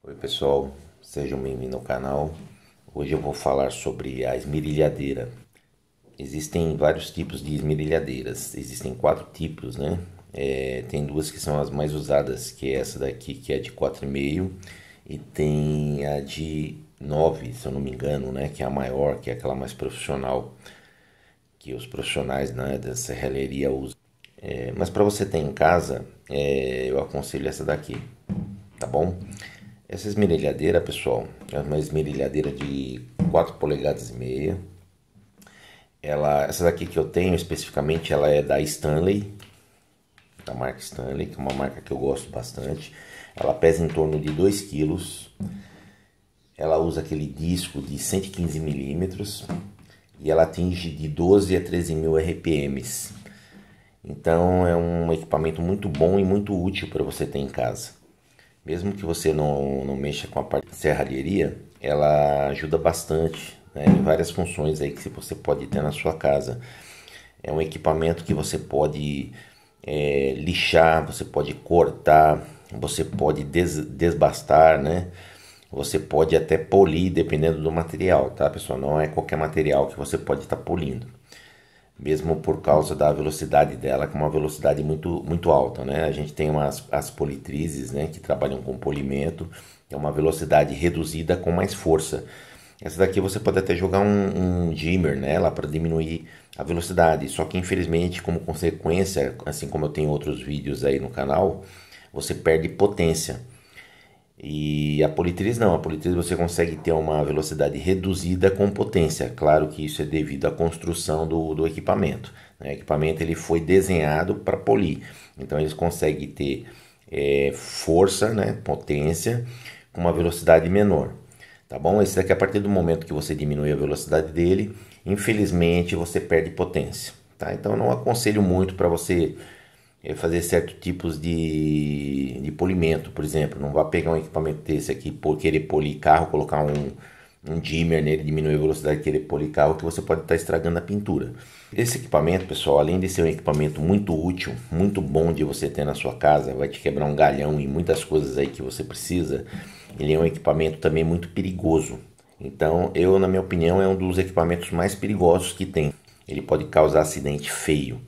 Oi pessoal, sejam bem-vindos ao canal. Hoje eu vou falar sobre a esmerilhadeira. Existem vários tipos de esmerilhadeiras, existem 4 tipos, né? Tem duas que são as mais usadas, que é essa daqui que é de 4,5 e tem a de 9, se eu não me engano, né? Que é a maior, que é aquela mais profissional, que os profissionais, né, da serralheria usam. Mas para você ter em casa, eu aconselho essa daqui, tá bom? Essa esmerilhadeira, pessoal, é uma esmerilhadeira de 4 polegadas e meia. Essa daqui que eu tenho especificamente, ela é da Stanley, da marca Stanley, que é uma marca que eu gosto bastante. Ela pesa em torno de 2 quilos. Ela usa aquele disco de 115 milímetros e ela atinge de 12 a 13 mil RPMs. Então é um equipamento muito bom e muito útil para você ter em casa. Mesmo que você não mexa com a parte de serralheria, ela ajuda bastante, né, em várias funções aí que você pode ter na sua casa. É um equipamento que você pode lixar, você pode cortar, você pode desbastar, né? Você pode até polir dependendo do material, tá, pessoal? Não é qualquer material que você pode estar polindo. Mesmo por causa da velocidade dela, que é uma velocidade muito alta, né? A gente tem as politrizes, né, que trabalham com polimento, é uma velocidade reduzida com mais força. Essa daqui você pode até jogar um dimmer nela para diminuir a velocidade, só que infelizmente, como consequência, assim como eu tenho outros vídeos aí no canal, você perde potência. E a politriz não, a politriz você consegue ter uma velocidade reduzida com potência. Claro que isso é devido à construção do equipamento, né? O equipamento ele foi desenhado para polir, então eles conseguem ter força, né, potência, com uma velocidade menor. Tá bom? Esse daqui, a partir do momento que você diminui a velocidade dele, infelizmente você perde potência. Tá? Então eu não aconselho muito para você fazer certos tipos de polimento, por exemplo. Não vá pegar um equipamento desse aqui por querer polir carro, colocar um dimmer nele, diminuir a velocidade e querer polir carro, que você pode estar estragando a pintura. Esse equipamento, pessoal, além de ser um equipamento muito útil, muito bom de você ter na sua casa, vai te quebrar um galhão em muitas coisas aí que você precisa, ele é um equipamento também muito perigoso. Então, na minha opinião, é um dos equipamentos mais perigosos que tem. Ele pode causar acidente feio.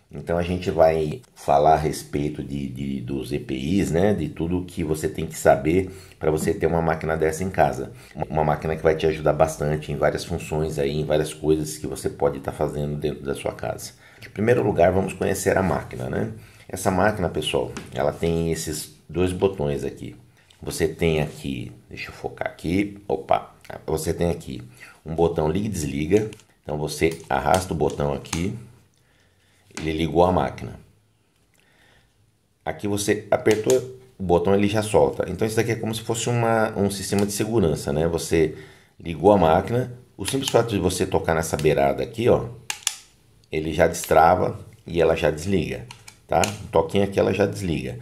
Então a gente vai falar a respeito dos EPIs, né? De tudo que você tem que saber para você ter uma máquina dessa em casa. Uma máquina que vai te ajudar bastante em várias funções aí, em várias coisas que você pode estar fazendo dentro da sua casa. Em primeiro lugar, vamos conhecer a máquina, né? Essa máquina, pessoal, ela tem esses 2 botões aqui. Você tem aqui, deixa eu focar aqui, opa, você tem aqui um botão liga e desliga. Então você arrasta o botão aqui, ele ligou a máquina. Aqui você apertou o botão, ele já solta. Então isso daqui é como se fosse um sistema de segurança, né? Você ligou a máquina, o simples fato de você tocar nessa beirada aqui, ó, ele já destrava e ela já desliga, tá? Um toquinho aqui ela já desliga.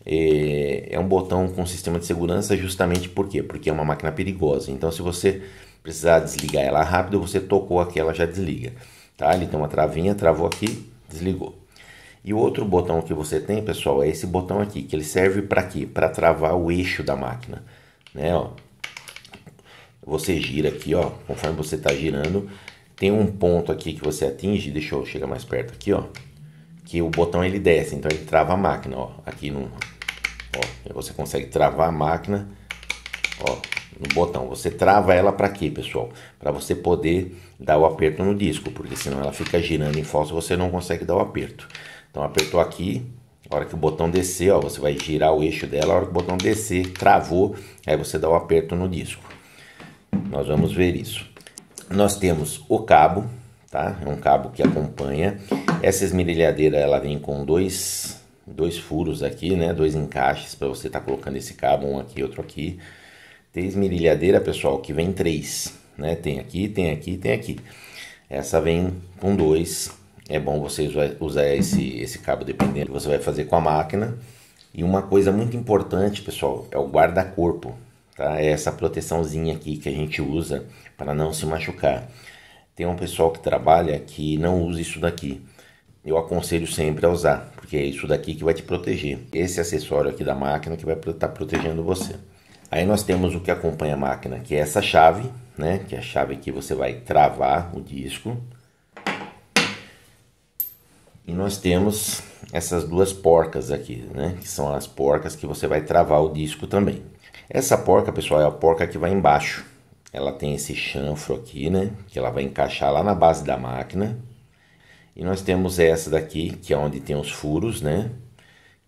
É um botão com sistema de segurança justamente por quê? Porque é uma máquina perigosa. Então se você precisar desligar ela rápido, você tocou aqui, ela já desliga, tá? Ele tem uma travinha, travou aqui, desligou. E o outro botão que você tem, pessoal, é esse botão aqui, que ele serve para quê? Para travar o eixo da máquina, né? Ó, você gira aqui, ó, conforme você está girando, tem um ponto aqui que você atinge, deixa eu chegar mais perto aqui, ó, que o botão ele desce, então ele trava a máquina, ó, aqui no, ó, você consegue travar a máquina, ó, no botão. Você trava ela para quê, pessoal? Para você poder dar o aperto no disco, porque senão ela fica girando em falso, você não consegue dar o aperto. Então apertou aqui, a hora que o botão descer, ó, você vai girar o eixo dela, a hora que o botão descer, travou, aí você dá o aperto no disco. Nós vamos ver isso. Nós temos o cabo, tá? É um cabo que acompanha. Essa esmerilhadeira, ela vem com dois furos aqui, né? 2 encaixes para você estar colocando esse cabo, um aqui, outro aqui. Tem esmerilhadeira, pessoal, que vem 3, né? Tem aqui, tem aqui, tem aqui. Essa vem com 2. É bom você usar esse cabo dependendo do que você vai fazer com a máquina. E uma coisa muito importante, pessoal, é o guarda-corpo, tá? É essa proteçãozinha aqui que a gente usa para não se machucar. Tem um pessoal que trabalha que não usa isso daqui. Eu aconselho sempre a usar, porque é isso daqui que vai te proteger. Esse acessório aqui da máquina que vai estar protegendo você. Aí nós temos o que acompanha a máquina, que é essa chave, né? Que é a chave que você vai travar o disco. E nós temos essas duas porcas aqui, né? Que são as porcas que você vai travar o disco também. Essa porca, pessoal, é a porca que vai embaixo. Ela tem esse chanfro aqui, né? Que ela vai encaixar lá na base da máquina. E nós temos essa daqui, que é onde tem os furos, né?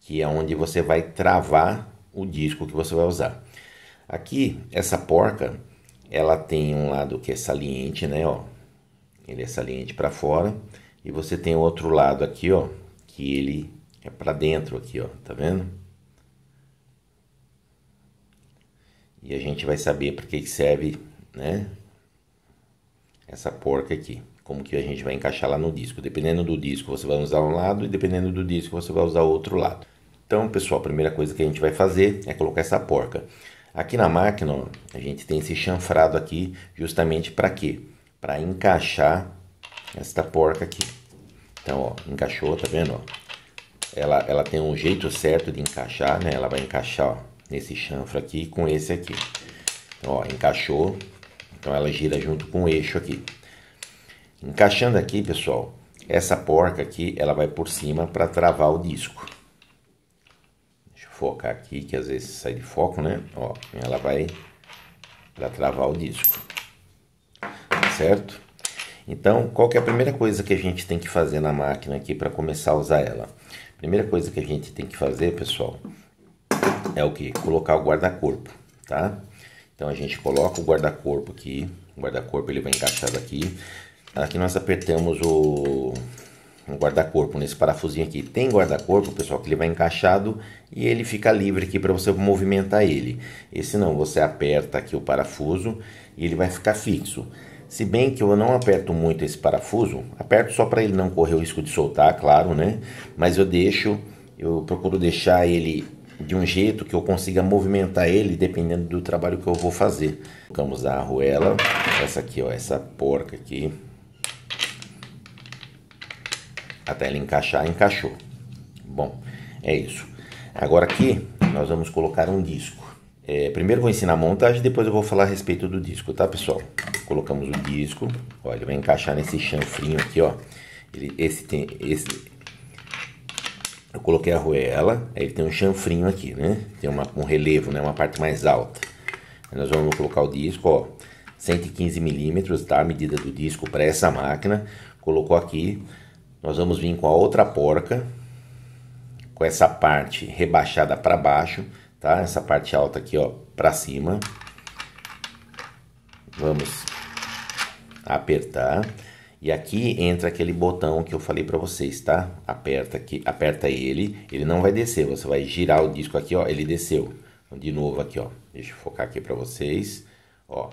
Que é onde você vai travar o disco que você vai usar. Aqui, essa porca, ela tem um lado que é saliente, né? Ó, ele é saliente para fora. E você tem o outro lado aqui, ó, que ele é para dentro aqui, ó, tá vendo? E a gente vai saber para que serve, né? Essa porca aqui. Como que a gente vai encaixar lá no disco. Dependendo do disco você vai usar um lado e dependendo do disco você vai usar o outro lado. Então, pessoal, a primeira coisa que a gente vai fazer é colocar essa porca. Aqui na máquina, ó, a gente tem esse chanfrado aqui justamente para quê? Para encaixar esta porca aqui. Então, ó, encaixou, tá vendo? Ó? Ela tem um jeito certo de encaixar, né? Ela vai encaixar, ó, nesse chanfro aqui com esse aqui. Então, ó, encaixou. Então ela gira junto com o eixo aqui. Encaixando aqui, pessoal, essa porca aqui, ela vai por cima para travar o disco. Deixa eu focar aqui, que às vezes sai de foco, né? Ó, ela vai para travar o disco. Certo? Então, qual que é a primeira coisa que a gente tem que fazer na máquina aqui para começar a usar ela? A primeira coisa que a gente tem que fazer, pessoal, é o que? Colocar o guarda-corpo, tá? Então a gente coloca o guarda-corpo aqui, o guarda-corpo ele vai encaixado aqui. Aqui nós apertamos o guarda-corpo nesse parafusinho aqui. Tem guarda-corpo, pessoal, que ele vai encaixado e ele fica livre aqui para você movimentar ele. Esse não, você aperta aqui o parafuso e ele vai ficar fixo. Se bem que eu não aperto muito esse parafuso, aperto só para ele não correr o risco de soltar, claro, né? Mas eu procuro deixar ele de um jeito que eu consiga movimentar ele dependendo do trabalho que eu vou fazer. Colocamos a arruela, essa aqui, ó, essa porca aqui. Até ele encaixar, encaixou. Bom, é isso. Agora aqui nós vamos colocar um disco. Primeiro vou ensinar a montagem, depois eu vou falar a respeito do disco, tá, pessoal? Colocamos o disco, ó, ele vai encaixar nesse chanfrinho aqui, ó. Eu coloquei a arruela, aí ele tem um chanfrinho aqui, né? Tem um relevo, né? Uma parte mais alta. Aí nós vamos colocar o disco, ó, 115 milímetros, tá? A medida do disco para essa máquina. Colocou aqui, nós vamos vir com a outra porca, com essa parte rebaixada para baixo, tá? Essa parte alta aqui, ó, para cima. Vamos apertar. E aqui entra aquele botão que eu falei para vocês, tá? Aperta aqui, aperta ele não vai descer. Você vai girar o disco aqui, ó, ele desceu. De novo aqui, ó. Deixa eu focar aqui para vocês. Ó,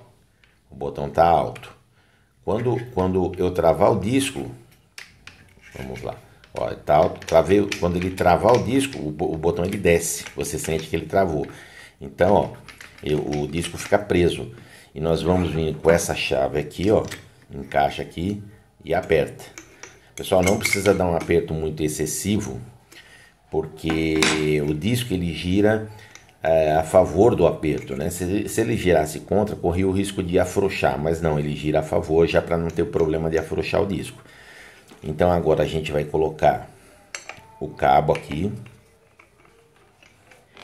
o botão tá alto. Quando eu travar o disco, vamos lá. Ó, tá alto, travei. Quando ele travar o disco, o botão ele desce. Você sente que ele travou. Então, ó, o disco fica preso. E nós vamos vir com essa chave aqui, ó, encaixa aqui e aperta. Pessoal, não precisa dar um aperto muito excessivo, porque o disco ele gira a favor do aperto, né? Se ele girasse contra, corria o risco de afrouxar, mas não, ele gira a favor já para não ter o problema de afrouxar o disco. Então agora a gente vai colocar o cabo aqui.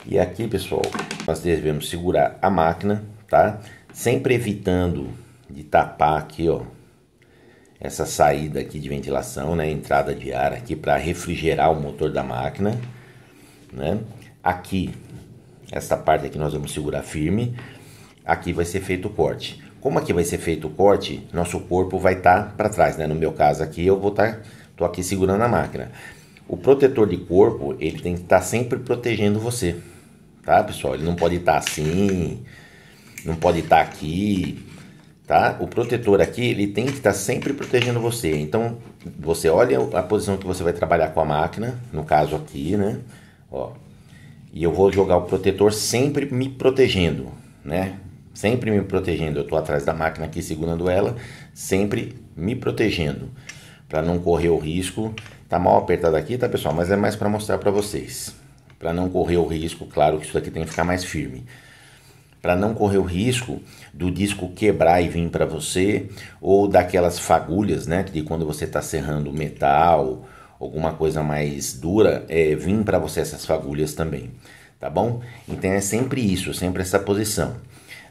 E aqui, pessoal, nós devemos segurar a máquina, tá? Sempre evitando de tapar aqui, ó, essa saída aqui de ventilação, né? Entrada de ar aqui para refrigerar o motor da máquina, né? Aqui, essa parte aqui nós vamos segurar firme. Aqui vai ser feito o corte. Como aqui vai ser feito o corte, nosso corpo vai estar para trás, né? No meu caso aqui, eu vou tô aqui segurando a máquina. O protetor de corpo, ele tem que estar sempre protegendo você, tá, pessoal? Ele não pode estar assim, não pode estar aqui, tá? O protetor aqui, ele tem que estar sempre protegendo você. Então, você olha a posição que você vai trabalhar com a máquina, no caso aqui, né? Ó, e eu vou jogar o protetor sempre me protegendo, né? Sempre me protegendo. Eu tô atrás da máquina aqui segurando ela, sempre me protegendo, para não correr o risco. Tá mal apertado aqui, tá, pessoal? Mas é mais para mostrar para vocês, para não correr o risco. Claro que isso aqui tem que ficar mais firme. para não correr o risco do disco quebrar e vir para você, ou daquelas fagulhas, né, de quando você está serrando metal, alguma coisa mais dura, vir para você essas fagulhas também, tá bom? Então é sempre isso, sempre essa posição.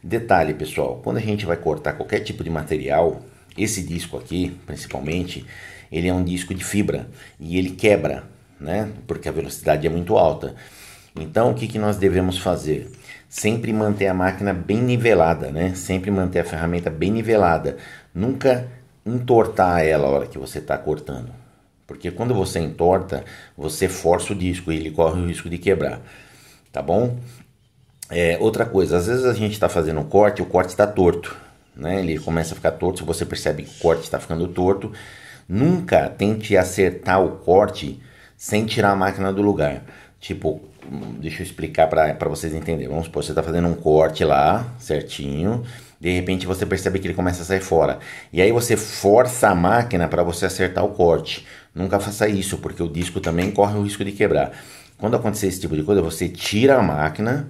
Detalhe, pessoal, quando a gente vai cortar qualquer tipo de material, esse disco aqui, principalmente, ele é um disco de fibra e ele quebra, né? Porque a velocidade é muito alta. Então, o que nós devemos fazer? Sempre manter a máquina bem nivelada, né? Sempre manter a ferramenta bem nivelada. Nunca entortar ela a hora que você está cortando. Porque quando você entorta, você força o disco e ele corre o risco de quebrar. Tá bom? Outra coisa, às vezes a gente está fazendo um corte, o corte está torto, né? Ele começa a ficar torto, se você percebe que o corte está ficando torto, nunca tente acertar o corte sem tirar a máquina do lugar. Tipo, deixa eu explicar para vocês entenderem. Vamos supor, você está fazendo um corte lá, certinho, de repente você percebe que ele começa a sair fora. E aí você força a máquina para você acertar o corte. Nunca faça isso, porque o disco também corre o risco de quebrar. Quando acontecer esse tipo de coisa, você tira a máquina,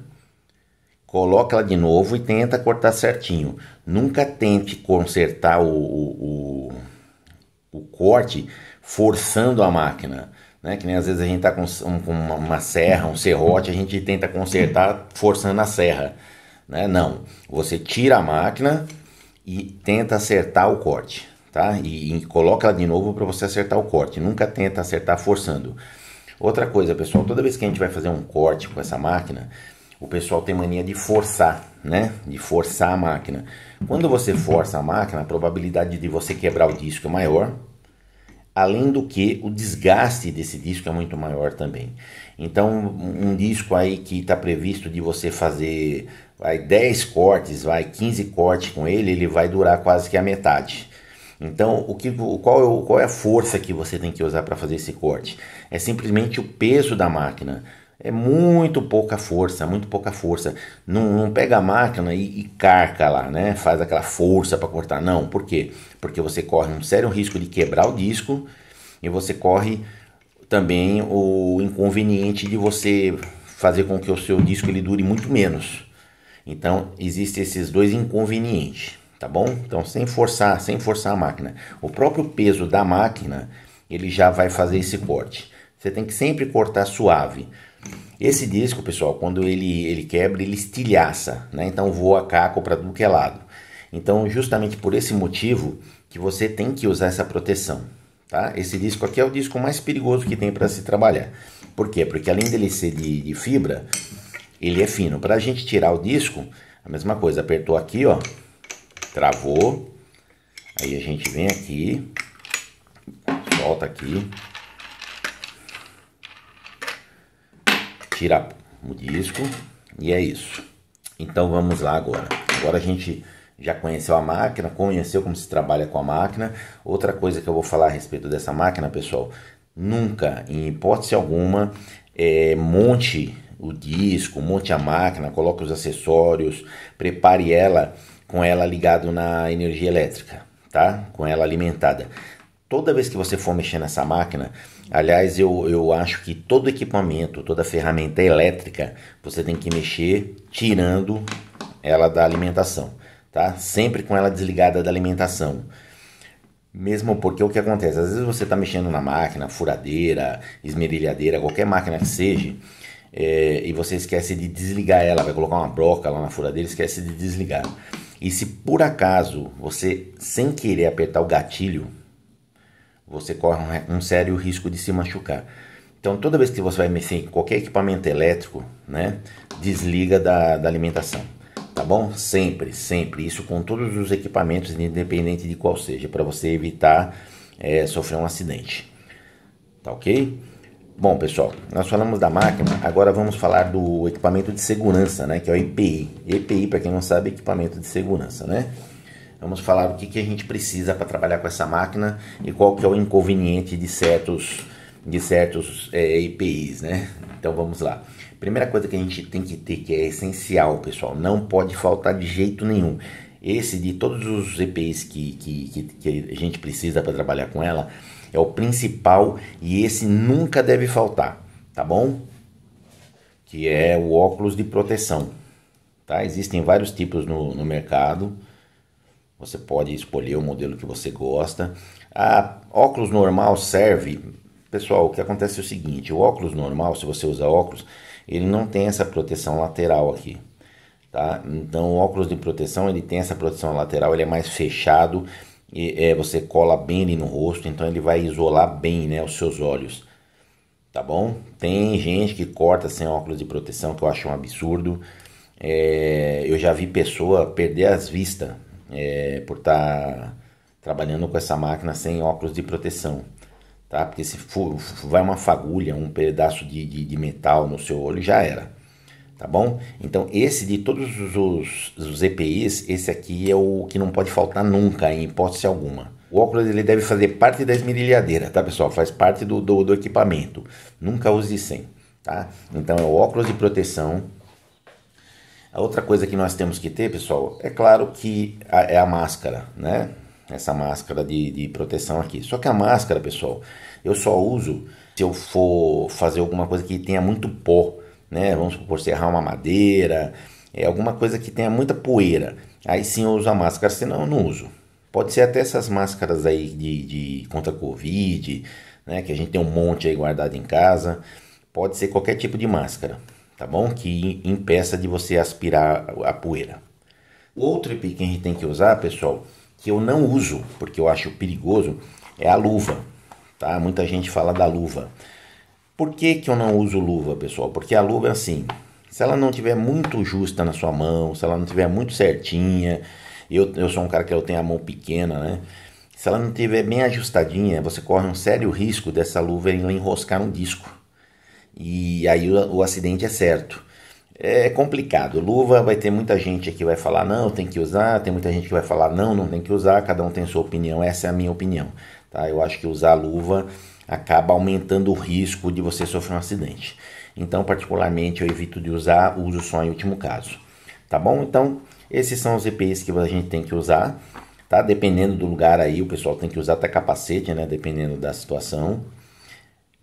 coloca ela de novo e tenta cortar certinho. Nunca tente consertar o corte forçando a máquina, né? Que nem às vezes a gente está com uma serra, um serrote, a gente tenta consertar forçando a serra, né? Não, você tira a máquina e tenta acertar o corte, tá? E coloca ela de novo para você acertar o corte. Nunca tenta acertar forçando. Outra coisa, pessoal, toda vez que a gente vai fazer um corte com essa máquina, o pessoal tem mania de forçar, né? De forçar a máquina. Quando você força a máquina, a probabilidade de você quebrar o disco é maior. Além do que o desgaste desse disco é muito maior também. Então, um disco aí que está previsto de você fazer 10 cortes, 15 cortes com ele, ele vai durar quase que a metade. Então, qual é a força que você tem que usar para fazer esse corte? É simplesmente o peso da máquina. É muito pouca força, muito pouca força. Não pega a máquina e carca lá, né? Faz aquela força para cortar. Não, por quê? Porque você corre um sério risco de quebrar o disco e você corre também o inconveniente de você fazer com que o seu disco ele dure muito menos. Então, existem esses dois inconvenientes, tá bom? Então, sem forçar a máquina. O próprio peso da máquina, ele já vai fazer esse corte. Você tem que sempre cortar suave. Esse disco, pessoal, quando ele quebra, ele estilhaça, né? Então voa caco para tudo que é lado. Então, justamente por esse motivo que você tem que usar essa proteção, tá? Esse disco aqui é o disco mais perigoso que tem para se trabalhar. Por quê? Porque além dele ser de fibra, ele é fino. Para a gente tirar o disco, a mesma coisa. Apertou aqui, ó, travou. Aí a gente vem aqui, solta aqui. Tira o disco e é isso. Então vamos lá agora. Agora a gente já conheceu a máquina, conheceu como se trabalha com a máquina. Outra coisa que eu vou falar a respeito dessa máquina, pessoal, nunca, em hipótese alguma, monte o disco, monte a máquina, coloque os acessórios, prepare ela com ela ligado na energia elétrica, tá? Com ela alimentada. Toda vez que você for mexer nessa máquina, aliás, eu acho que todo equipamento, toda ferramenta elétrica, você tem que mexer tirando ela da alimentação, tá? Sempre com ela desligada da alimentação. Mesmo porque o que acontece? Às vezes você está mexendo na máquina, furadeira, esmerilhadeira, qualquer máquina que seja, e você esquece de desligar ela, vai colocar uma broca lá na furadeira, esquece de desligar. E se por acaso você, sem querer apertar o gatilho, você corre um sério risco de se machucar. Então, toda vez que você vai mexer em qualquer equipamento elétrico, né, desliga da alimentação, tá bom? Sempre, sempre. Isso com todos os equipamentos, independente de qual seja, para você evitar sofrer um acidente. Tá ok? Bom, pessoal, nós falamos da máquina, agora vamos falar do equipamento de segurança, né, que é o EPI. EPI, para quem não sabe, é equipamento de segurança, né? Vamos falar o que a gente precisa para trabalhar com essa máquina e qual que é o inconveniente de certos EPIs, né? Então vamos lá. Primeira coisa que a gente tem que ter, que é essencial, pessoal, não pode faltar de jeito nenhum. Esse de todos os EPIs que a gente precisa para trabalhar com ela, é o principal e esse nunca deve faltar, tá bom? Que é o óculos de proteção. tá? Existem vários tipos no mercado. Você pode escolher o modelo que você gosta. Óculos normal serve. Pessoal, o que acontece é o seguinte: o óculos normal, se você usa óculos, ele não tem essa proteção lateral aqui, tá? Então o óculos de proteção, ele tem essa proteção lateral, ele é mais fechado e você cola bem ali no rosto, então ele vai isolar bem, né, os seus olhos, tá bom? Tem gente que corta sem óculos de proteção, que eu acho um absurdo. Eu já vi pessoa perder as vistas por estar trabalhando com essa máquina sem óculos de proteção, tá? Porque se vai uma fagulha, um pedaço de metal no seu olho, já era, tá bom? Então esse de todos os EPIs, esse aqui é o que não pode faltar nunca, em hipótese alguma. O óculos ele deve fazer parte da esmerilhadeira, tá, pessoal? Faz parte do equipamento, nunca use sem, tá? Então é o óculos de proteção. A outra coisa que nós temos que ter, pessoal, é claro que é a máscara, né? Essa máscara de proteção aqui. Só que a máscara, pessoal, eu só uso se eu for fazer alguma coisa que tenha muito pó, né? Vamos supor, serrar uma madeira, alguma coisa que tenha muita poeira. Aí sim eu uso a máscara, senão eu não uso. Pode ser até essas máscaras aí de contra Covid, né? Que a gente tem um monte aí guardado em casa. Pode ser qualquer tipo de máscara, tá bom? Que impeça de você aspirar a poeira. O outro EPI que a gente tem que usar, pessoal, que eu não uso, porque eu acho perigoso, é a luva, tá? Muita gente fala da luva. Por que que eu não uso luva, pessoal? Porque a luva é assim, se ela não tiver muito justa na sua mão, se ela não tiver muito certinha, eu sou um cara que eu tenho a mão pequena, né? Se ela não tiver bem ajustadinha, você corre um sério risco dessa luva enroscar um disco. E aí o acidente é certo. É complicado. Luva, vai ter muita gente que vai falar não, tem que usar, tem muita gente que vai falar não, não tem que usar, cada um tem sua opinião, essa é a minha opinião, tá? Eu acho que usar luva acaba aumentando o risco de você sofrer um acidente. Então, particularmente, eu evito de usar, uso só em último caso, tá bom? Então, esses são os EPIs que a gente tem que usar, tá? Dependendo do lugar aí, o pessoal tem que usar até capacete, né? Dependendo da situação.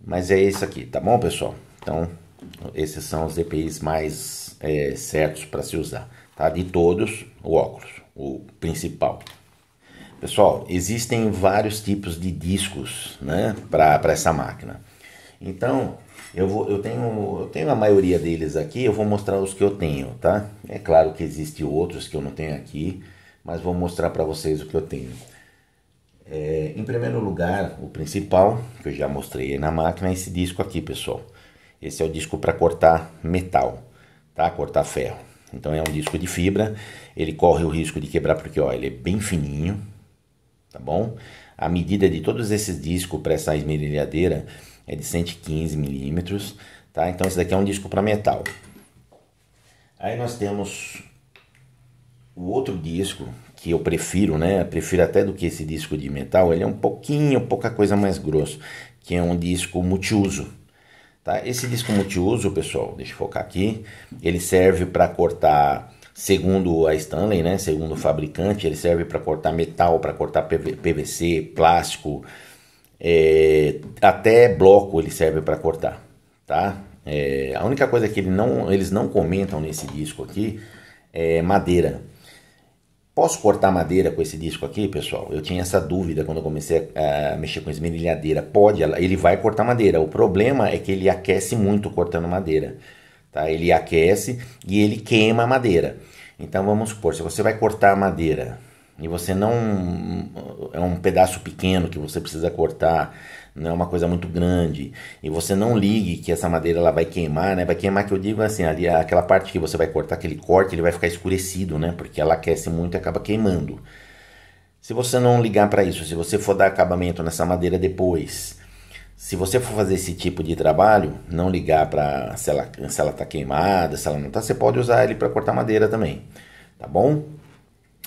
Mas é isso aqui, tá bom, pessoal? Então, esses são os EPIs mais certos para se usar, tá? De todos, o óculos, o principal. Pessoal, existem vários tipos de discos, né, para essa máquina. Então, eu tenho a maioria deles aqui, eu vou mostrar os que eu tenho, tá? É claro que existem outros que eu não tenho aqui, mas vou mostrar para vocês o que eu tenho. Em primeiro lugar, o principal, que eu já mostrei na máquina, é esse disco aqui, pessoal. Esse é o disco para cortar metal, tá? Cortar ferro. Então é um disco de fibra, ele corre o risco de quebrar porque, ó, ele é bem fininho, tá bom? A medida de todos esses discos para essa esmerilhadeira é de 115 milímetros, tá? Então esse daqui é um disco para metal. Aí nós temos o outro disco que eu prefiro, né? Prefiro até do que esse disco de metal. Ele é pouca coisa mais grosso, que é um disco multiuso, tá? Esse disco multiuso, pessoal, deixa eu focar aqui. Ele serve para cortar, segundo a Stanley, né? Segundo o fabricante, ele serve para cortar metal, para cortar PVC, plástico, até bloco ele serve para cortar, tá? A única coisa que eles não comentam nesse disco aqui é madeira. Posso cortar madeira com esse disco aqui, pessoal? Eu tinha essa dúvida quando eu comecei a mexer com esmerilhadeira. Pode, ele vai cortar madeira. O problema é que ele aquece muito cortando madeira, tá? Ele aquece e ele queima a madeira. Então vamos supor, se você vai cortar a madeira e você não... é um pedaço pequeno que você precisa cortar, não é uma coisa muito grande, e você não ligue que essa madeira ela vai queimar, né? Vai queimar, que eu digo assim, ali aquela parte que você vai cortar, aquele corte, ele vai ficar escurecido, né? Porque ela aquece muito e acaba queimando. Se você não ligar para isso, se você for dar acabamento nessa madeira depois, se você for fazer esse tipo de trabalho, não ligar para se ela tá queimada, se ela não tá, você pode usar ele para cortar madeira também, tá bom?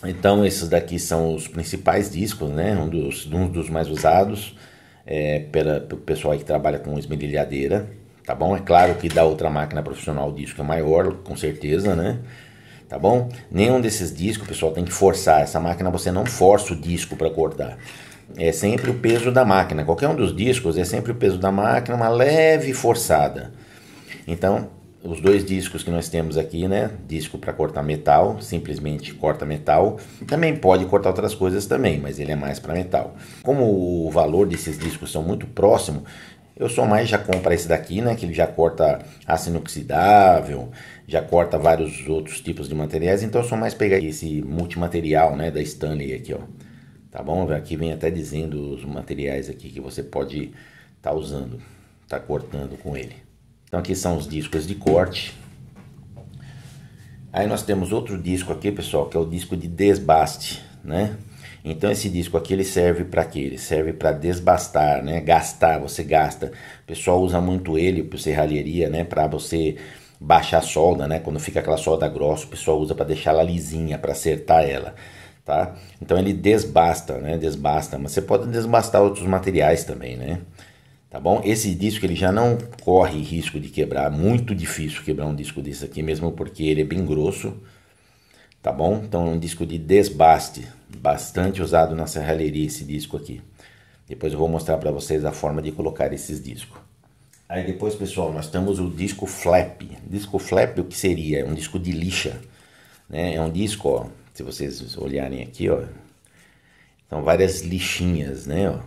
Então esses daqui são os principais discos, né? Um dos mais usados pelo pessoal aí que trabalha com esmerilhadeira, tá bom? É claro que da outra máquina profissional o disco é maior, com certeza, né? Tá bom? Nenhum desses discos, pessoal, tem que forçar. Essa máquina você não força o disco para cortar. É sempre o peso da máquina. Qualquer um dos discos é sempre o peso da máquina, uma leve forçada. Então, os dois discos que nós temos aqui, né? Disco para cortar metal, simplesmente corta metal. Também pode cortar outras coisas também, mas ele é mais para metal. Como o valor desses discos são muito próximos, eu sou mais já compra esse daqui, né? Que ele já corta aço inoxidável, já corta vários outros tipos de materiais. Então eu sou mais pegar esse multimaterial, né? Da Stanley aqui, ó. Tá bom? Aqui vem até dizendo os materiais aqui que você pode estar usando, tá cortando com ele. Então aqui são os discos de corte. Aí nós temos outro disco aqui, pessoal, que é o disco de desbaste, né? Então esse disco aqui ele serve para quê? Ele serve para desbastar, né? Gastar, você gasta. O pessoal usa muito ele para serralheria, né? Para você baixar a solda, né? Quando fica aquela solda grossa, o pessoal usa para deixar ela lisinha, para acertar ela, tá? Então ele desbasta, né? Desbasta, mas você pode desbastar outros materiais também, né? Tá bom? Esse disco ele já não corre risco de quebrar, muito difícil quebrar um disco desse aqui, mesmo porque ele é bem grosso, tá bom? Então é um disco de desbaste, bastante usado na serralheria esse disco aqui. Depois eu vou mostrar para vocês a forma de colocar esses discos. Aí depois, pessoal, nós temos o disco flap. Disco flap, o que seria? É um disco de lixa, né? É um disco, ó, se vocês olharem aqui, ó, são várias lixinhas, né, ó.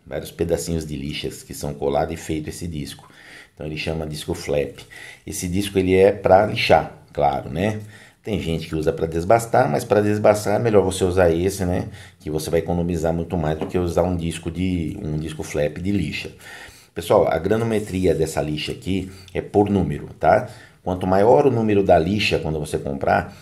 Vários pedacinhos de lixas que são colados e feito esse disco. Então ele chama disco flap. Esse disco ele é para lixar, claro, né? Tem gente que usa para desbastar, mas para desbastar é melhor você usar esse, né? Que você vai economizar muito mais do que usar um disco flap de lixa. Pessoal, a granometria dessa lixa aqui é por número, tá? Quanto maior o número da lixa quando você comprar,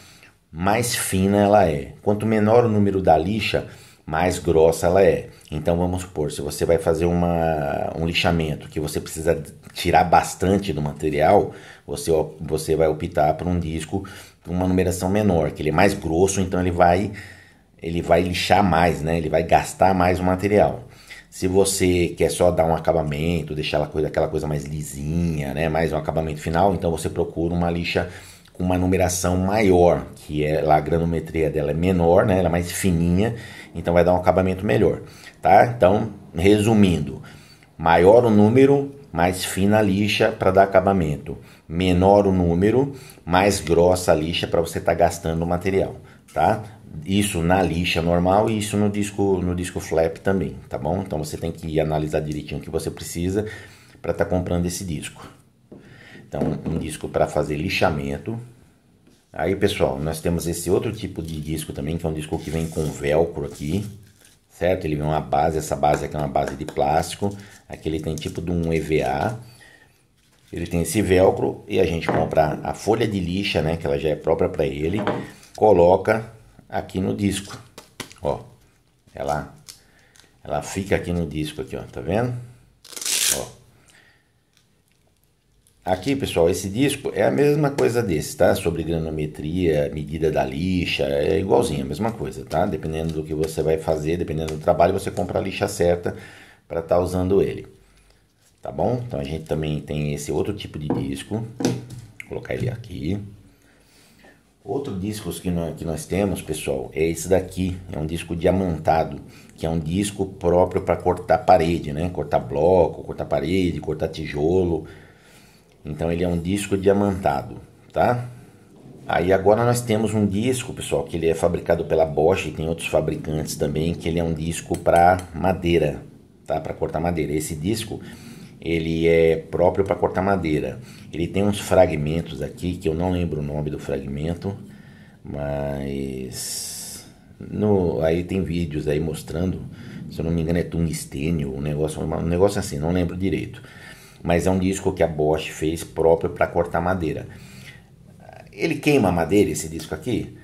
mais fina ela é. Quanto menor o número da lixa, mais grossa ela é. Então vamos supor, se você vai fazer um lixamento que você precisa tirar bastante do material, você vai optar por um disco com uma numeração menor, que ele é mais grosso, então ele vai lixar mais, né? Ele vai gastar mais o material. Se você quer só dar um acabamento, deixar aquela coisa mais lisinha, né? Mais um acabamento final, então você procura uma lixa com uma numeração maior, que a granometria dela é menor, né? Ela é mais fininha, então vai dar um acabamento melhor, tá? Então, resumindo, maior o número, mais fina a lixa para dar acabamento. Menor o número, mais grossa a lixa para você estar gastando o material, tá? Isso na lixa normal e isso no disco flap também, tá bom? Então você tem que analisar direitinho o que você precisa para estar comprando esse disco. Então, um disco para fazer lixamento. Aí, pessoal, nós temos esse outro tipo de disco também, que é um disco que vem com velcro aqui, certo? Ele vem uma base, essa base aqui é uma base de plástico. Aqui ele tem tipo de um EVA. Ele tem esse velcro e a gente compra a folha de lixa, né? Que ela já é própria para ele. Coloca aqui no disco, ó. Ela fica aqui no disco aqui, ó. Tá vendo? Ó. Aqui, pessoal, esse disco é a mesma coisa desse, tá? Sobre granometria, medida da lixa, é igualzinho, a mesma coisa, tá? Dependendo do que você vai fazer, dependendo do trabalho, você compra a lixa certa para estar usando ele, tá bom? Então a gente também tem esse outro tipo de disco, vou colocar ele aqui. Outro disco que nós temos, pessoal, é esse daqui, é um disco diamantado, que é um disco próprio para cortar parede, né? Cortar bloco, cortar parede, cortar tijolo. Então ele é um disco diamantado, tá? Aí agora nós temos um disco, pessoal, que ele é fabricado pela Bosch e tem outros fabricantes também, que ele é um disco para madeira, tá? Para cortar madeira. Esse disco, ele é próprio para cortar madeira. Ele tem uns fragmentos aqui, que eu não lembro o nome do fragmento, mas aí tem vídeos aí mostrando, se eu não me engano é tungstênio, um negócio assim, não lembro direito. Mas é um disco que a Bosch fez próprio para cortar madeira. Ele queima madeira, esse disco aqui?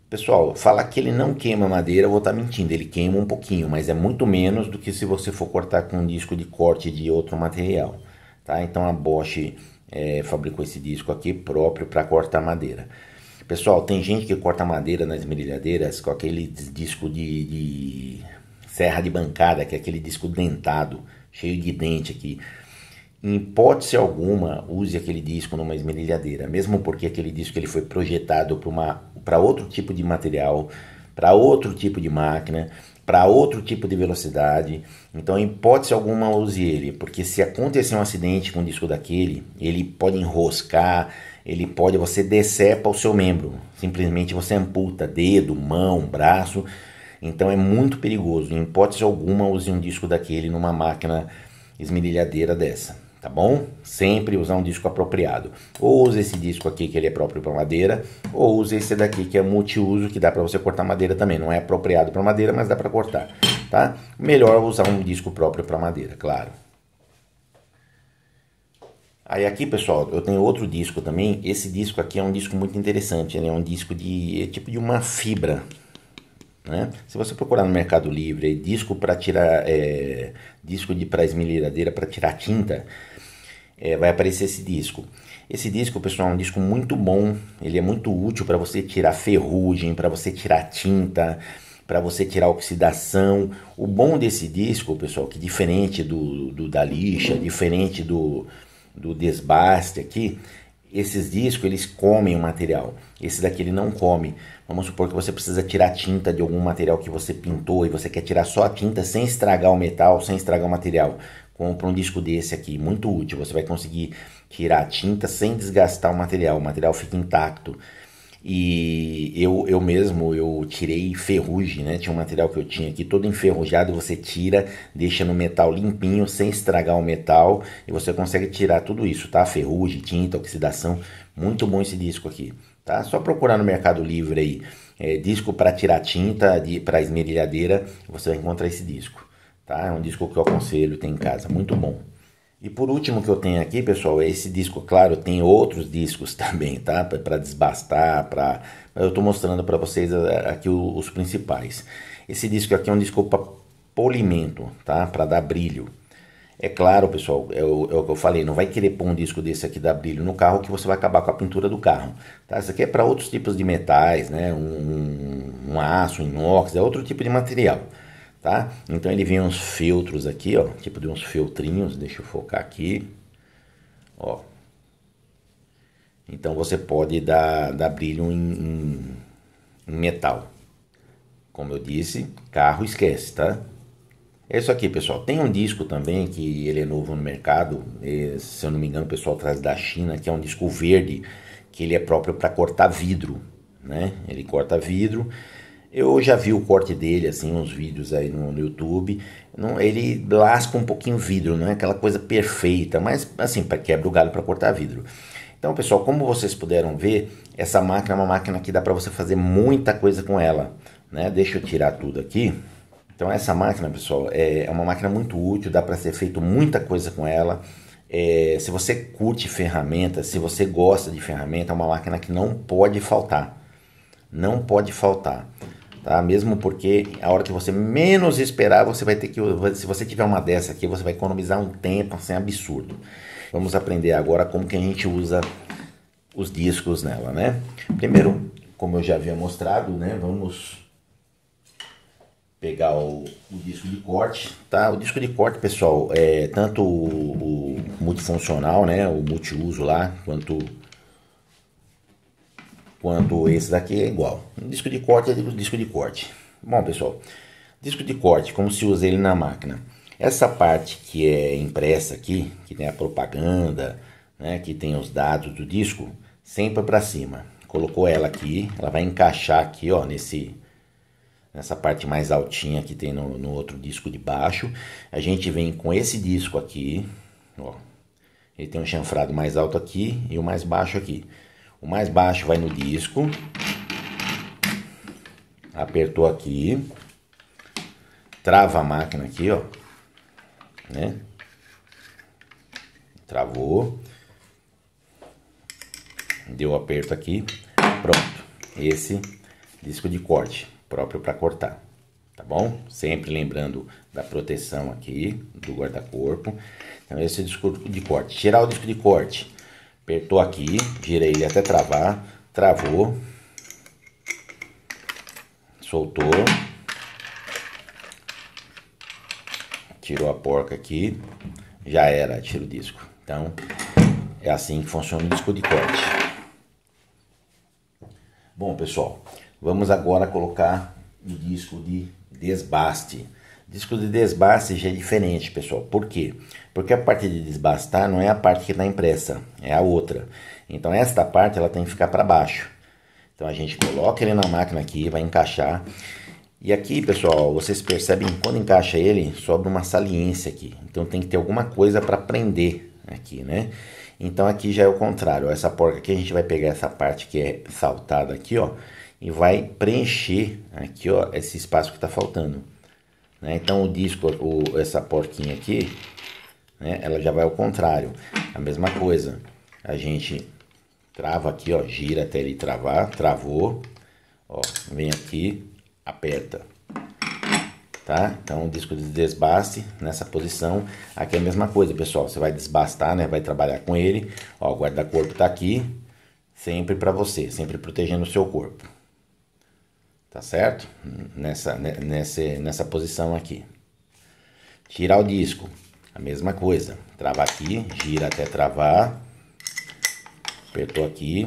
Pessoal, falar que ele não queima madeira, eu vou estar mentindo. Ele queima um pouquinho, mas é muito menos do que se você for cortar com um disco de corte de outro material, tá? Então a Bosch fabricou esse disco aqui próprio para cortar madeira. Pessoal, tem gente que corta madeira nas esmerilhadeiras com aquele disco de serra de bancada, que é aquele disco dentado, cheio de dente aqui. Em hipótese alguma, use aquele disco numa esmerilhadeira, mesmo porque aquele disco ele foi projetado para outro tipo de material, para outro tipo de máquina, para outro tipo de velocidade. Então, em hipótese alguma, use ele, porque se acontecer um acidente com o disco daquele, ele pode enroscar, ele pode, você decepa o seu membro, simplesmente você amputa dedo, mão, braço. Então é muito perigoso. Em hipótese alguma, use um disco daquele numa máquina esmerilhadeira dessa, tá bom? Sempre usar um disco apropriado. Ou use esse disco aqui que ele é próprio para madeira, ou use esse daqui que é multiuso, que dá para você cortar madeira também. Não é apropriado para madeira, mas dá para cortar, tá? Melhor usar um disco próprio para madeira, claro. Aí aqui, pessoal, eu tenho outro disco também. Esse disco aqui é um disco muito interessante. Ele é um disco de tipo de uma fibra, né? Se você procurar no Mercado Livre disco para tirar disco para esmerilhadeira para tirar tinta, vai aparecer esse disco. Esse disco, pessoal, é um disco muito bom. Ele é muito útil para você tirar ferrugem, para você tirar tinta, para você tirar oxidação. O bom desse disco, pessoal, que diferente da lixa, diferente do desbaste aqui, esses discos eles comem o material. Esse daqui ele não come. Vamos supor que você precisa tirar tinta de algum material que você pintou e você quer tirar só a tinta sem estragar o metal, sem estragar o material. Compra um disco desse aqui, muito útil. Você vai conseguir tirar a tinta sem desgastar o material fica intacto. E eu mesmo, eu tirei ferrugem, né? Tinha um material que eu tinha aqui todo enferrujado, você tira, deixa no metal limpinho, sem estragar o metal, e você consegue tirar tudo isso, tá? Ferrugem, tinta, oxidação, muito bom esse disco aqui, tá? Só procurar no Mercado Livre aí, disco para tirar tinta, para esmerilhadeira, você vai encontrar esse disco, tá? É um disco que eu aconselho, tem em casa, muito bom. E por último que eu tenho aqui, pessoal, é esse disco. Claro, tem outros discos também, tá? Para desbastar, eu estou mostrando para vocês aqui os principais. Esse disco aqui é um disco para polimento, tá? Para dar brilho. É claro, pessoal, é o que eu falei, não vai querer pôr um disco desse aqui dar brilho no carro que você vai acabar com a pintura do carro, tá? Isso aqui é para outros tipos de metais, né? Um aço, um inox, é outro tipo de material. Tá? Então ele vem uns filtros aqui, ó, tipo de uns filtrinhos, deixa eu focar aqui, ó. Então você pode dar brilho em metal. Como eu disse, carro esquece, tá? É isso aqui, pessoal. Tem um disco também que ele é novo no mercado, se eu não me engano o pessoal traz da China, que é um disco verde, que ele é próprio para cortar vidro, né? Ele corta vidro. Eu já vi o corte dele, assim, uns vídeos aí no YouTube. Ele lasca um pouquinho o vidro, não é aquela coisa perfeita, mas assim, para quebra o galho para cortar vidro. Então, pessoal, como vocês puderam ver, essa máquina é uma máquina que dá para você fazer muita coisa com ela, né? Deixa eu tirar tudo aqui. Então, essa máquina, pessoal, é uma máquina muito útil, dá para ser feito muita coisa com ela. Se você curte ferramentas, se você gosta de ferramenta, é uma máquina que não pode faltar. Não pode faltar. Tá? Mesmo porque a hora que você menos esperar, você vai ter que, se você tiver uma dessa aqui, você vai economizar um tempo assim absurdo. Vamos aprender agora como que a gente usa os discos nela, né? Primeiro, como eu já havia mostrado, né? Vamos pegar o disco de corte, tá? O disco de corte, pessoal, tanto o multifuncional, né? O multiuso lá, quanto esse daqui é igual. O disco de corte é disco de corte. Bom, pessoal, disco de corte, como se usa ele na máquina? Essa parte que é impressa aqui, que tem a propaganda, né, que tem os dados do disco, sempre para cima. Colocou ela aqui, ela vai encaixar aqui, ó, nessa parte mais altinha que tem no outro disco de baixo. A gente vem com esse disco aqui, ó. Ele tem um chanfrado mais alto aqui e o mais baixo aqui. O mais baixo vai no disco, apertou aqui, trava a máquina aqui, ó, né? Travou, deu aperto aqui, pronto. Esse disco de corte, próprio para cortar, tá bom? Sempre lembrando da proteção aqui do guarda-corpo. Então esse é o disco de corte. Tirar o disco de corte. Apertou aqui, girei ele até travar, travou, soltou, tirou a porca aqui, já era, tira o disco. Então, é assim que funciona o disco de corte. Bom, pessoal, vamos agora colocar o disco de desbaste. Disco de desbaste já é diferente, pessoal. Por quê? Porque a parte de desbastar não é a parte que está impressa, é a outra. Então esta parte ela tem que ficar para baixo. Então a gente coloca ele na máquina aqui, vai encaixar. E aqui, pessoal, vocês percebem que quando encaixa ele, sobra uma saliência aqui. Então tem que ter alguma coisa para prender aqui, né? Então aqui já é o contrário. Essa porca aqui a gente vai pegar essa parte que é saltada aqui, ó, e vai preencher aqui, ó, esse espaço que está faltando. Né? Então o disco, essa porquinha aqui, né, ela já vai ao contrário. A mesma coisa. A gente trava aqui, ó, gira até ele travar, travou, ó, vem aqui, aperta, tá? Então o disco de desbaste nessa posição, aqui é a mesma coisa, pessoal, você vai desbastar, né, vai trabalhar com ele, ó, o guarda-corpo tá aqui, sempre para você, sempre protegendo o seu corpo, tá certo? Nessa posição aqui. Tirar o disco, a mesma coisa, trava aqui, gira até travar, apertou aqui,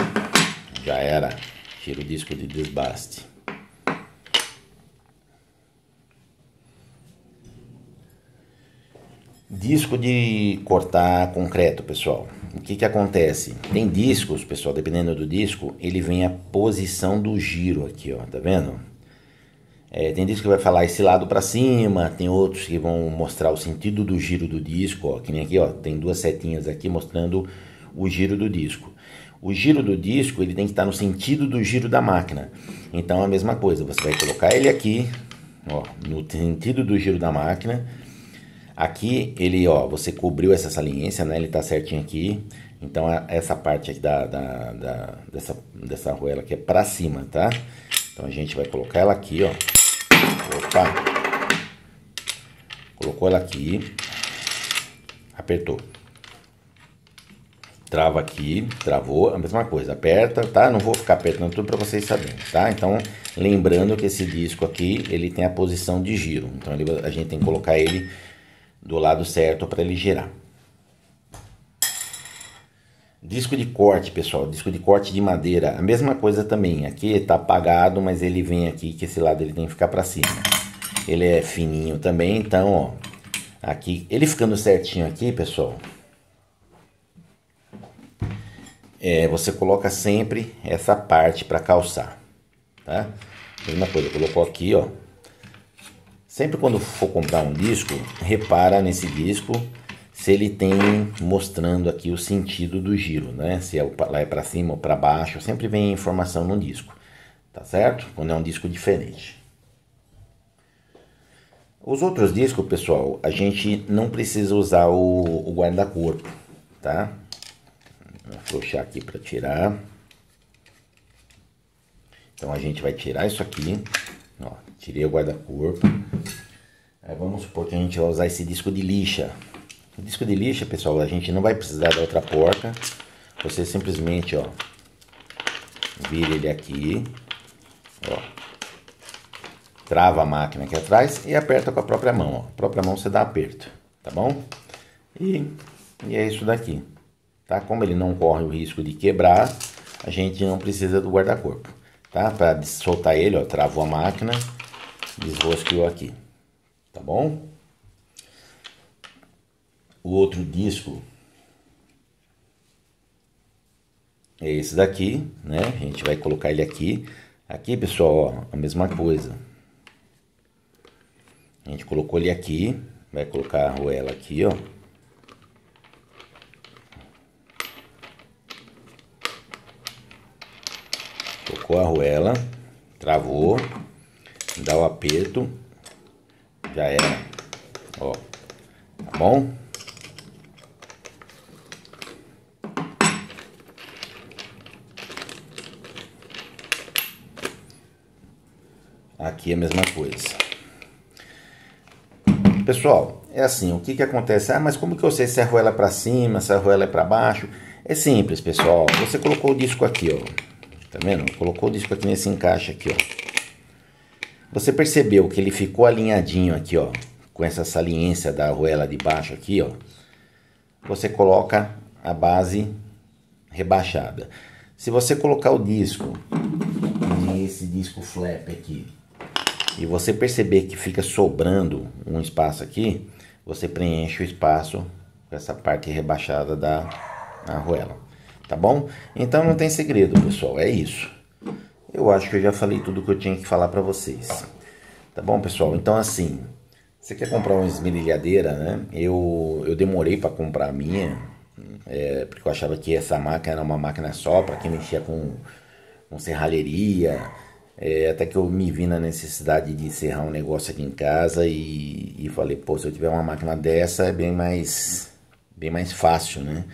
já era, tira o disco de desbaste. Disco de cortar concreto, pessoal. O que acontece? Tem discos, pessoal, dependendo do disco, ele vem a posição do giro aqui, ó, tá vendo? Tem disco que vai falar esse lado para cima, tem outros que vão mostrar o sentido do giro do disco, ó, que nem aqui, ó, tem duas setinhas aqui mostrando o giro do disco. O giro do disco, ele tem que estar no sentido do giro da máquina. Então, a mesma coisa, você vai colocar ele aqui, ó, no sentido do giro da máquina. Aqui, ele, ó, você cobriu essa saliência, né? Ele tá certinho aqui. Então, essa parte aqui dessa arruela aqui é pra cima, tá? Então, a gente vai colocar ela aqui, ó. Opa! Colocou ela aqui. Apertou. Trava aqui, travou, a mesma coisa. Aperta, tá? Não vou ficar apertando tudo pra vocês saberem, tá? Então, lembrando que esse disco aqui, ele tem a posição de giro. Então, a gente tem que colocar ele do lado certo para ele girar. Disco de corte, pessoal, disco de corte de madeira, a mesma coisa também. Aqui tá apagado, mas ele vem aqui, que esse lado ele tem que ficar para cima. Ele é fininho também, então, ó, aqui, ele ficando certinho aqui, pessoal, você coloca sempre essa parte para calçar, tá? Mesma coisa, colocou aqui, ó. Sempre quando for comprar um disco, repara nesse disco se ele tem mostrando aqui o sentido do giro, né? Se lá é para cima ou para baixo, sempre vem informação no disco, tá certo? Quando é um disco diferente. Os outros discos, pessoal, a gente não precisa usar o guarda-corpo, tá? Vou afrouxar aqui para tirar. Então a gente vai tirar isso aqui, ó, tirei o guarda-corpo. Aí vamos supor que a gente vai usar esse disco de lixa. O disco de lixa, pessoal, a gente não vai precisar da outra porca. Você simplesmente, ó, vira ele aqui, ó, trava a máquina aqui atrás e aperta com a própria mão, ó. A própria mão você dá aperto, tá bom? E é isso daqui, tá? Como ele não corre o risco de quebrar, a gente não precisa do guarda-corpo, tá? Para soltar ele, ó, travou a máquina, desrosqueou aqui, tá bom? O outro disco é esse daqui, né? A gente vai colocar ele aqui. Aqui, pessoal, ó, a mesma coisa. A gente colocou ele aqui, vai colocar a arruela aqui, ó. Colocou a arruela, travou, dá o aperto, já era, ó, tá bom? Aqui é a mesma coisa. Pessoal, é assim, o que acontece? Ah, mas como que eu sei se a arruela é para cima, se a arruela é para baixo? É simples, pessoal. Você colocou o disco aqui, ó. Tá vendo? Colocou o disco aqui nesse encaixe aqui, ó. Você percebeu que ele ficou alinhadinho aqui, ó, com essa saliência da arruela de baixo aqui, ó. Você coloca a base rebaixada. Se você colocar o disco nesse disco flap aqui, e você perceber que fica sobrando um espaço aqui, você preenche o espaço com essa parte rebaixada da arruela, tá bom? Então não tem segredo, pessoal, é isso. Eu acho que eu já falei tudo que eu tinha que falar para vocês, tá bom, pessoal? Então assim, você quer comprar uma esmerilhadeira, né? Eu demorei para comprar a minha, porque eu achava que essa máquina era uma máquina só para quem mexia com serralheria, até que eu me vi na necessidade de serrar um negócio aqui em casa e falei, pô, se eu tiver uma máquina dessa é bem mais fácil, né?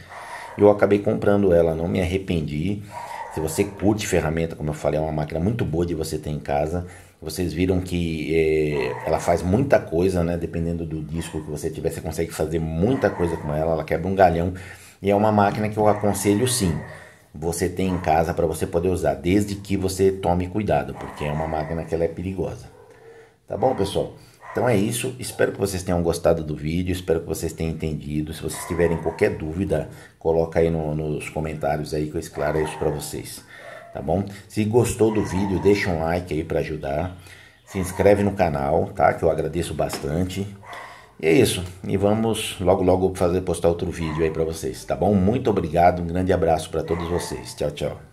Eu acabei comprando ela, não me arrependi. Se você curte ferramenta, como eu falei, é uma máquina muito boa de você ter em casa. Vocês viram que ela faz muita coisa, né? Dependendo do disco que você tiver, você consegue fazer muita coisa com ela. Ela quebra um galhão e é uma máquina que eu aconselho sim você tem em casa para você poder usar, desde que você tome cuidado, porque é uma máquina que ela é perigosa. Tá bom, pessoal? Então é isso, espero que vocês tenham gostado do vídeo, espero que vocês tenham entendido. Se vocês tiverem qualquer dúvida, coloca aí nos comentários aí que eu esclareço para vocês, tá bom? Se gostou do vídeo, deixa um like aí para ajudar, se inscreve no canal, tá? Que eu agradeço bastante. E é isso, e vamos logo postar outro vídeo aí para vocês, tá bom? Muito obrigado, um grande abraço para todos vocês, tchau, tchau.